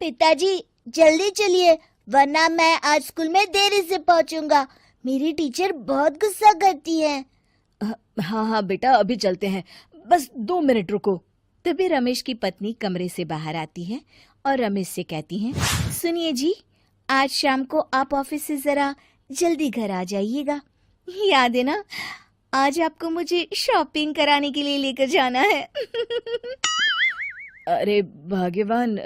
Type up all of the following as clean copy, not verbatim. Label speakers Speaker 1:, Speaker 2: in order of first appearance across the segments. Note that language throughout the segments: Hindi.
Speaker 1: पिताजी जल्दी चलिए, वरना मैं आज स्कूल में देरी से पहुंचूंगा। मेरी टीचर बहुत गुस्सा करती है।
Speaker 2: हाँ हाँ बेटा, अभी चलते हैं, बस 2 मिनट रुको। तभी रमेश की पत्नी कमरे से बाहर आती है और रमेश से कहती हैं,
Speaker 1: सुनिए जी, आज शाम को आप ऑफिस से जरा जल्दी घर आ जाइएगा। याद है ना, आज आपको मुझे शॉपिंग कराने के लिए लेकर जाना है।
Speaker 2: अरे भाग्यवान,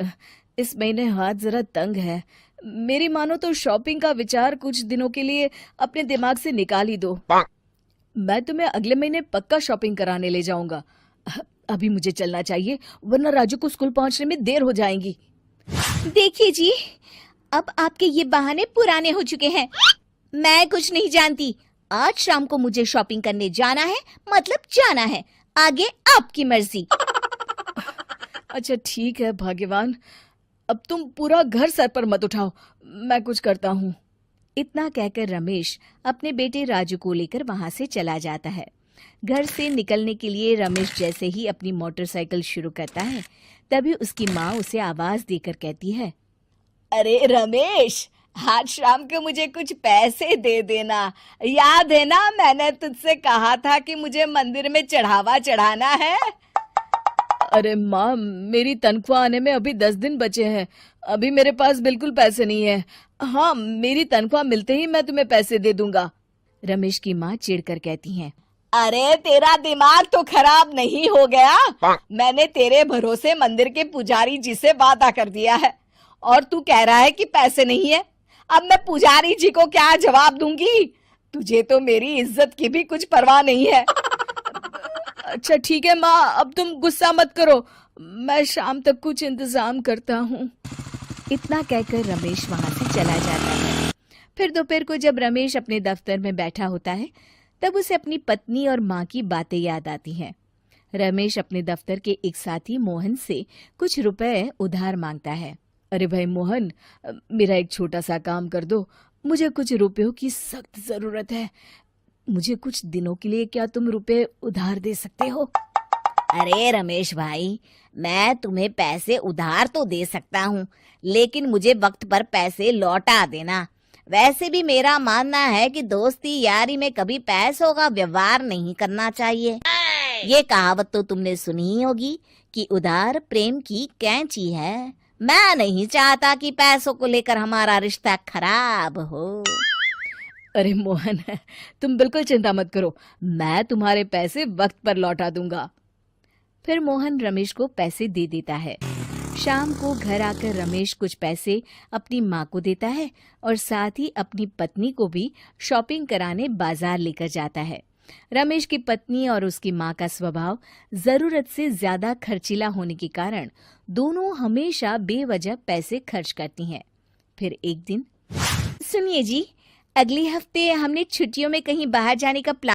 Speaker 2: इस महीने हाथ जरा तंग है। मेरी मानो तो शॉपिंग का विचार कुछ दिनों के लिए अपने दिमाग से निकाल ही दो। मैं तुम्हें अगले महीने पक्का शॉपिंग कराने ले जाऊंगा। अभी मुझे चलना चाहिए, वरना राजू को स्कूल पहुंचने में देर हो जाएगी।
Speaker 1: देखिए जी, अब आपके ये बहाने पुराने हो चुके हैं। मैं कुछ नहीं जानती। आज शाम को मुझे शॉपिंग करने जाना है, मतलब जाना है। आगे आपकी मर्जी।
Speaker 2: अच्छा ठीक है भाग्यवान, अब तुम पूरा घर सर पर मत उठाओ, मैं कुछ करता हूँ।
Speaker 1: इतना कहकर रमेश अपने बेटे राजू को लेकर वहां से चला जाता है। घर से निकलने के लिए रमेश जैसे ही अपनी मोटरसाइकिल शुरू करता है, तभी उसकी माँ उसे आवाज देकर कहती है,
Speaker 2: अरे रमेश, आज शाम को मुझे कुछ पैसे दे देना। याद है ना, मैंने तुझसे कहा था कि मुझे मंदिर में चढ़ावा चढ़ाना है। अरे माँ, मेरी तनख्वाह आने में अभी 10 दिन बचे हैं। अभी मेरे पास बिल्कुल पैसे नहीं है। हाँ, मेरी तनख्वाह मिलते ही मैं तुम्हें पैसे दे दूंगा।
Speaker 1: रमेश की माँ चिढ़कर कहती हैं,
Speaker 2: अरे तेरा दिमाग तो खराब नहीं हो गया? मैंने तेरे भरोसे मंदिर के पुजारी जी से वादा कर दिया है और तू कह रहा है कि पैसे नहीं है। अब मैं पुजारी जी को क्या जवाब दूंगी? तुझे तो मेरी इज्जत की भी कुछ परवाह नहीं है। अच्छा ठीक है माँ, अब तुम गुस्सा मत करो, मैं शाम तक कुछ इंतजाम करता हूँ।
Speaker 1: इतना कहकर रमेश वहां से चला जाता है। फिर दोपहर को जब रमेश अपने दफ्तर में बैठा होता है, तब उसे अपनी पत्नी और माँ की बातें याद आती हैं। रमेश अपने दफ्तर के एक साथी मोहन से कुछ रुपए उधार मांगता है।
Speaker 2: अरे भाई मोहन, मेरा एक छोटा सा काम कर दो, मुझे कुछ रुपयों की सख्त जरूरत है। मुझे कुछ दिनों के लिए क्या तुम रुपए उधार दे सकते हो?
Speaker 1: अरे रमेश भाई, मैं तुम्हें पैसे उधार तो दे सकता हूँ, लेकिन मुझे वक्त पर पैसे लौटा देना। वैसे भी मेरा मानना है कि दोस्ती यारी में कभी पैसों का व्यवहार नहीं करना चाहिए। ये कहावत तो तुमने सुनी ही होगी कि उधार प्रेम की कैंची है। मैं नहीं चाहता कि पैसों को लेकर हमारा रिश्ता खराब हो।
Speaker 2: अरे मोहन, तुम बिल्कुल चिंता मत करो, मैं तुम्हारे पैसे वक्त पर लौटा दूंगा।
Speaker 1: फिर मोहन रमेश को पैसे दे देता है। शाम को घर आकर रमेश कुछ पैसे अपनी माँ को देता है और साथ ही अपनी पत्नी को भी शॉपिंग कराने बाजार लेकर जाता है। रमेश की पत्नी और उसकी माँ का स्वभाव जरूरत से ज्यादा खर्चीला होने के कारण दोनों हमेशा बेवजह पैसे खर्च करती हैं। फिर एक दिन, सुनिए जी, अगले हफ्ते हमने छुट्टियों में कहीं बाहर जाने का प्लान